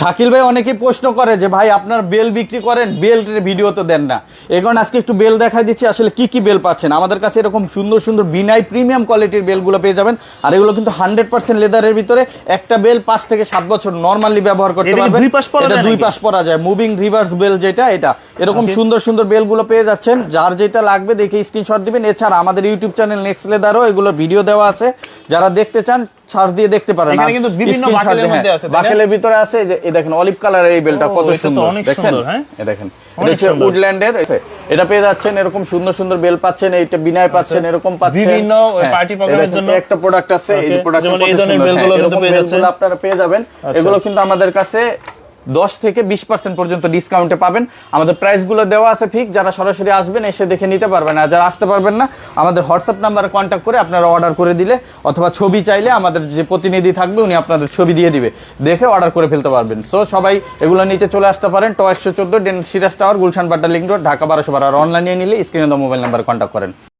শাকিল ভাই অনেকেই প্রশ্ন করে যে ভাই আপনার বেল বিক্রি করেন, বেলের ভিডিও তো দেন না। এই কারণে আজকে একটু বেল দেখাই দিচ্ছি আসলে কি কি বেল পাচ্ছেন। আমাদের কাছে এরকম সুন্দর সুন্দর বিনাই প্রিমিয়াম কোয়ালিটির বেলগুলো পেয়ে যাবেন। আর এগুলো কিন্তু 100% লেদারের ভিতরে। একটা বেল 5 থেকে 7 বছর নরমালি ব্যবহার করতে পারবেন। এটা দুই পাশ পরা যায়, মুভিং রিভার্স বেল যেটা, এটা এরকম সুন্দর সুন্দর বেলগুলো পেয়ে যাচ্ছেন। যার যেটা লাগবে দেখে স্ক্রিনশট দিবেন। এছাড়া আমাদের ইউটিউব চ্যানেল নেক্সট লেদারও এগুলো ভিডিও দেওয়া আছে, যারা দেখতে চান সার্চ দিয়ে দেখতে পারেন। এখানে কিন্তু বিভিন্ন বাকেলের মধ্যে আছে, বাকেলের ভিতরে আছে। যে এই দেখেন অলিভ কালারের এই বেলটা কত সুন্দর, দেখেন এই দেখেন, এটা হচ্ছে উডল্যান্ডের। এটা পেয়ে যাচ্ছেন এরকম সুন্দর সুন্দর বেল পাচ্ছেন, এইটা বিনাই পাচ্ছেন, এরকম পাচ্ছেন বিভিন্ন পার্টি প্রোগ্রামের জন্য একটা প্রোডাক্ট আছে। এই প্রোডাক্ট যেমন এই ধরনের বেলগুলো কিন্তু পেয়ে যাচ্ছেন, আপনারা পেয়ে যাবেন। এগুলো কিন্তু আমাদের কাছে 10 থেকে 20% পর্যন্ত ডিসকাউন্টে পাবেন। আমাদের প্রাইস গুলো দেওয়া আছে ফিক্স। যারা সরাসরি আসবেন এসে দেখে নিতে পারবেন, আর যারা আসতে পারবেন না আমাদের হোয়াটসঅ্যাপ নাম্বারে কন্ট্যাক্ট করে আপনারা অর্ডার করে দিলে, অথবা ছবি চাইলে আমাদের যে প্রতিনিধি থাকবে উনি আপনাদের ছবি দিয়ে দিবে, দেখে অর্ডার করে ফেলতে পারবেন। সো সবাই এগুলো নিতে চলে আসতে পারেন। ট 114 Siraj tower, Gulshan Badda link road, Dhaka 1212। আর অনলাইনে নিলে স্ক্রিনে দেওয়া মোবাইল নাম্বারে কন্ট্যাক্ট করেন।